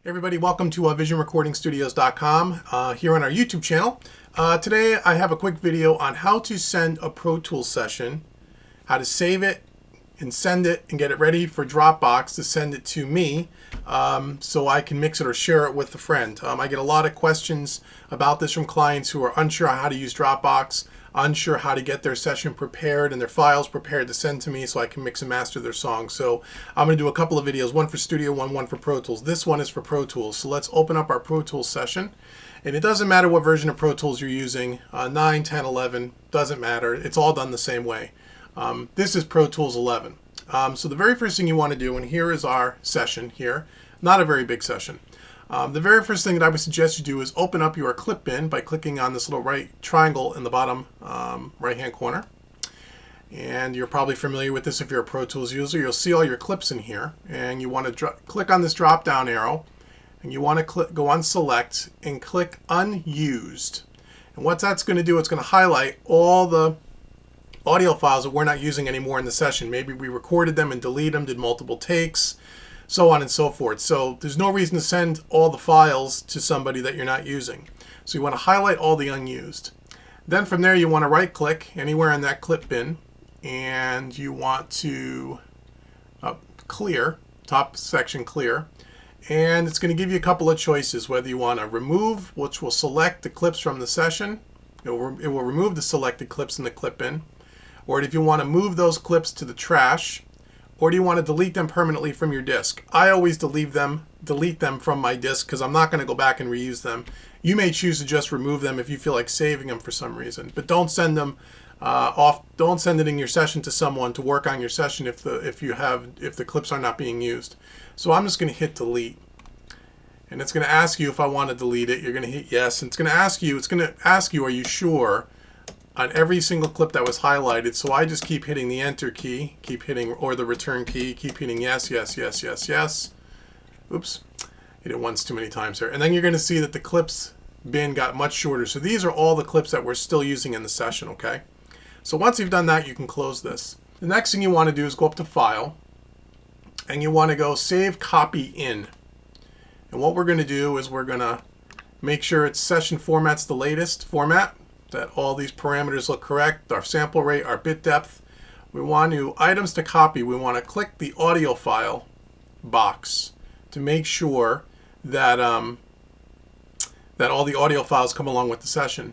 Everybody, welcome to visionrecordingstudios.com here on our YouTube channel. Today I have a quick video on how to send a Pro Tools session, how to save it and send it and get it ready for Dropbox to send it to me so I can mix it or share it with a friend. I get a lot of questions about this from clients who are unsure how to use Dropbox, unsure how to get their session prepared and their files prepared to send to me so I can mix and master their songs. So I'm going to do a couple of videos, one for Studio, one for Pro Tools. This one is for Pro Tools. So let's open up our Pro Tools session. And it doesn't matter what version of Pro Tools you're using, 9, 10, 11, doesn't matter. It's all done the same way. This is Pro Tools 11. So the very first thing you want to do, and here is our session here, not a very big session. The very first thing that I would suggest you do is open up your clip bin by clicking on this little right triangle in the bottom right hand corner. And you're probably familiar with this if you're a Pro Tools user. You'll see all your clips in here, and you want to click on this drop down arrow, and you want to go on select and click unused. And what that's going to do, it's going to highlight all the audio files that we're not using anymore in the session. Maybe we recorded them and deleted them, did multiple takes, so on and so forth. So there's no reason to send all the files to somebody that you're not using. So you want to highlight all the unused. Then from there you want to right click anywhere in that clip bin, and you want to clear, top section clear. And it's going to give you a couple of choices, whether you want to remove, which will select the clips from the session. It will remove the selected clips in the clip bin. Or if you want to move those clips to the trash, or do you want to delete them permanently from your disk? I always delete them from my disk because I'm not going to go back and reuse them. You may choose to just remove them if you feel like saving them for some reason, but don't send them off. Don't send it in your session to someone to work on your session if the clips are not being used. So I'm just going to hit delete, and it's going to ask you if I want to delete it. You're going to hit yes, and it's going to ask you, are you sure? On every single clip that was highlighted. So I just keep hitting the enter key, or the return key, keep hitting yes, yes, yes, yes, yes. Oops, hit it once too many times there. And then you're going to see that the clips bin got much shorter. So these are all the clips that we're still using in the session, okay? So once you've done that, you can close this. The next thing you want to do is go up to File, and you want to go Save Copy In. And what we're going to do is we're going to make sure its session format's the latest format, that all these parameters look correct, our sample rate, our bit depth. We want to, items to copy, we want to click the audio file box to make sure that, that all the audio files come along with the session.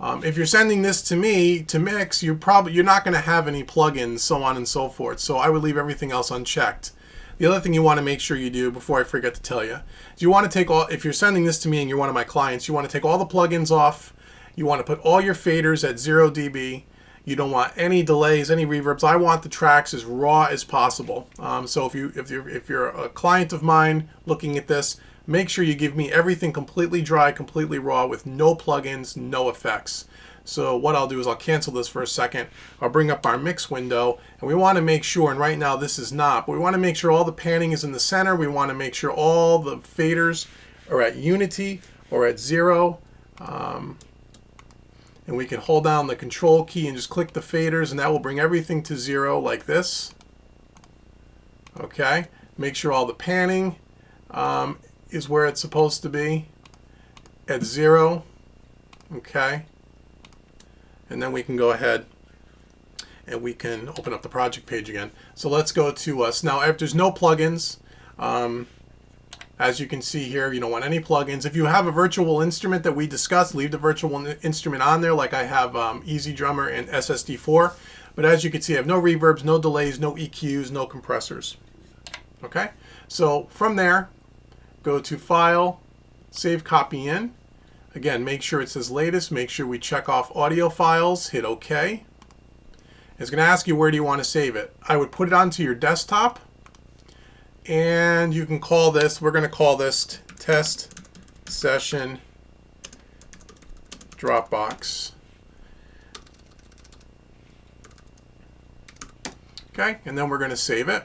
If you're sending this to me to mix, you're not going to have any plugins, so on and so forth. So I would leave everything else unchecked. The other thing you want to make sure you do before I forget to tell you is you want to take if you're sending this to me and you're one of my clients, you want to take all the plugins off. You want to put all your faders at 0 dB. You don't want any delays, any reverbs. I want the tracks as raw as possible. So if you're a client of mine looking at this, make sure you give me everything completely dry, completely raw, with no plugins, no effects. So what I'll do is I'll cancel this for a second. I'll bring up our mix window, and we want to make sure, and right now this is not, but we want to make sure all the panning is in the center. We want to make sure all the faders are at unity or at 0. And we can hold down the control key and just click the faders, and that will bring everything to 0 like this. Okay, make sure all the panning is where it's supposed to be at 0. Okay, and then we can go ahead and we can open up the project page again. So let's go to us now. If there's no plugins, as you can see here, you don't want any plugins. If you have a virtual instrument that we discussed, leave the virtual instrument on there, like I have Easy Drummer and SSD4. But as you can see, I have no reverbs, no delays, no EQs, no compressors. Okay, so from there, go to File, Save Copy In. Again, make sure it says latest. Make sure we check off audio files. Hit OK. It's going to ask you where do you want to save it. I would put it onto your desktop. And you can call this, we're going to call this Test Session Dropbox. Okay, and then we're going to save it.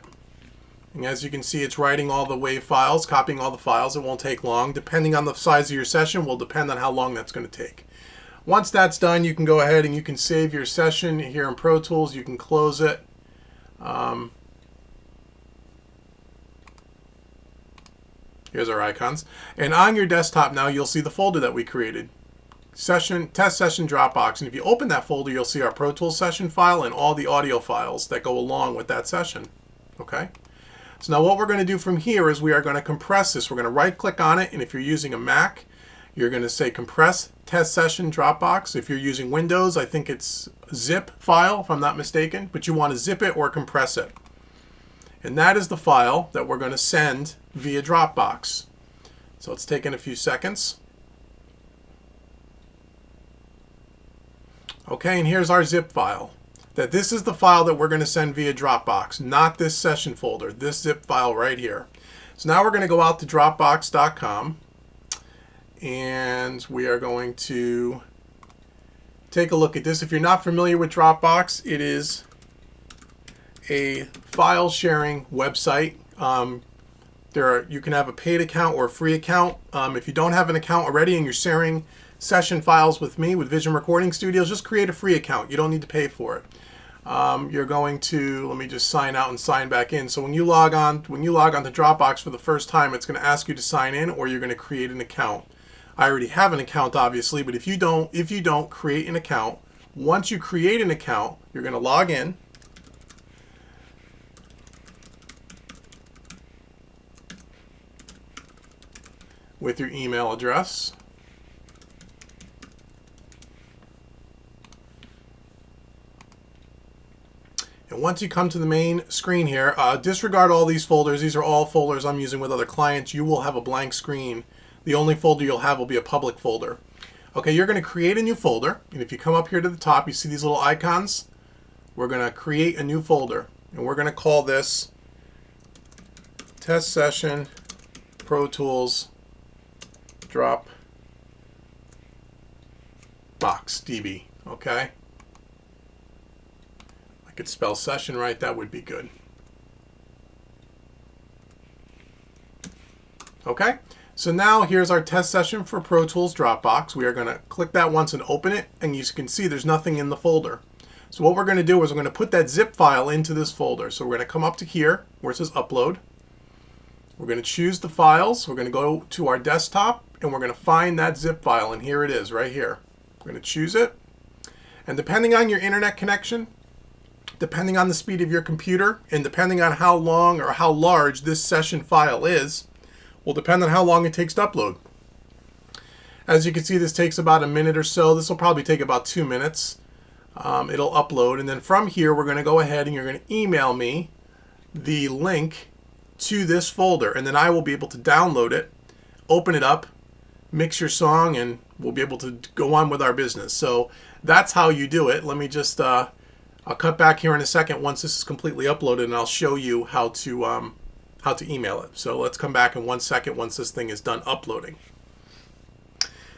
And as you can see, it's writing all the WAV files, copying all the files. It won't take long. Depending on the size of your session will depend on how long that's going to take. Once that's done, you can go ahead and you can save your session here in Pro Tools. You can close it. Here's our icons. And on your desktop now, you'll see the folder that we created. Test session Dropbox. And if you open that folder, you'll see our Pro Tools session file and all the audio files that go along with that session. Okay? So now what we're going to do from here is we are going to compress this. We're going to right click on it, and if you're using a Mac, you're going to say compress test session Dropbox. If you're using Windows, I think it's zip file, if I'm not mistaken, but you want to zip it or compress it. And that is the file that we're going to send via Dropbox. So it's taking a few seconds. Okay, and here's our zip file. This is the file that we're going to send via Dropbox, not this session folder, this zip file right here. So now we're going to go out to Dropbox.com, and we are going to take a look at this. If you're not familiar with Dropbox, it is a file sharing website. You can have a paid account or a free account. If you don't have an account already and you're sharing session files with me, with Vision Recording Studios, just create a free account. You don't need to pay for it. You're going to, let me just sign out and sign back in. So when you log on to Dropbox for the first time, it's going to ask you to sign in, or you're going to create an account. I already have an account, obviously, but if you don't create an account, once you create an account, you're going to log in. With your email address. And once you come to the main screen here, disregard all these folders. These are all folders I'm using with other clients. You will have a blank screen. The only folder you'll have will be a public folder. Okay, you're going to create a new folder. And if you come up here to the top, you see these little icons. We're going to create a new folder. And we're going to call this Test Session Pro Tools Dropbox DB. Okay? Could spell session right, that would be good. Okay, so now here's our test session for Pro Tools Dropbox. We are going to click that once and open it, and you can see there's nothing in the folder. So what we're going to do is we're going to put that zip file into this folder. So we're going to come up to here where it says upload. We're going to choose the files. We're going to go to our desktop, and we're going to find that zip file, and here it is right here. We're going to choose it, and depending on your internet connection, depending on the speed of your computer, and depending on how long or how large this session file is, will depend on how long it takes to upload. As you can see, this takes about a minute or so. This will probably take about 2 minutes. It'll upload, and then from here we're going to go ahead and you're going to email me the link to this folder, and then I will be able to download it, open it up, mix your song, and we'll be able to go on with our business. So that's how you do it. Let me just I'll cut back here in a second once this is completely uploaded, and I'll show you how to email it. So let's come back in 1 second once this thing is done uploading.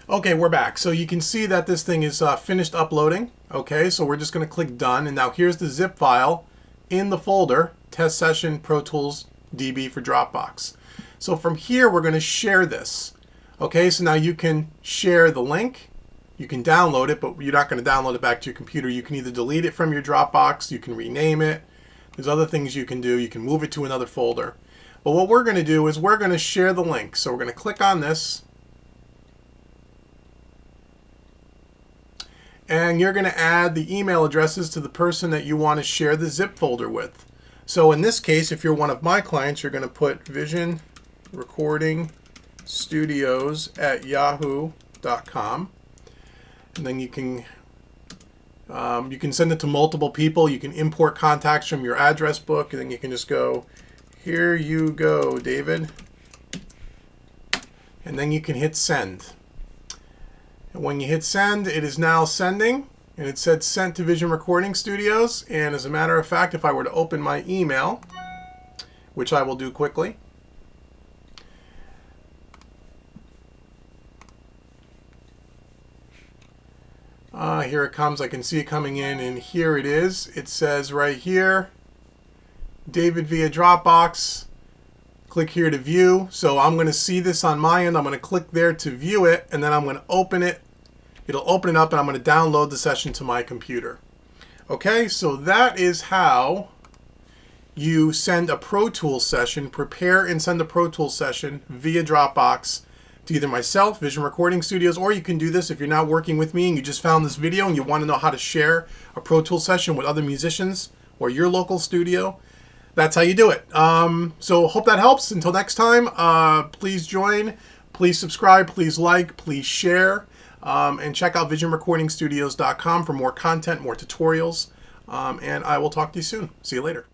Okay, we're back. So you can see that this thing is finished uploading. Okay, so we're just going to click done, and now here's the zip file in the folder, Test Session Pro Tools DB for Dropbox. So from here we're going to share this. Okay, so now you can share the link. You can download it, but you're not going to download it back to your computer. You can either delete it from your Dropbox, you can rename it. There's other things you can do. You can move it to another folder. But what we're going to do is we're going to share the link. So we're going to click on this. And you're going to add the email addresses to the person that you want to share the zip folder with. So in this case, if you're one of my clients, you're going to put Vision Recording Studios at yahoo.com. And then you can send it to multiple people. You can import contacts from your address book, and then you can just go, here you go, David. And then you can hit send. And when you hit send, it is now sending, and it said sent to Vision Recording Studios. And as a matter of fact, if I were to open my email, which I will do quickly, here it comes. I can see it coming in, and here it is. It says right here, David via Dropbox. Click here to view. So I'm going to see this on my end. I'm going to click there to view it, and then I'm going to open it. It'll open it up, and I'm going to download the session to my computer. Okay, so that is how you send a Pro Tools session, prepare and send a Pro Tools session via Dropbox to either myself, Vision Recording Studios, or you can do this if you're not working with me and you just found this video and you want to know how to share a Pro Tools session with other musicians or your local studio. That's how you do it. So hope that helps. Until next time, please join, please subscribe, please like, please share, and check out visionrecordingstudios.com for more content, more tutorials, and I will talk to you soon. See you later.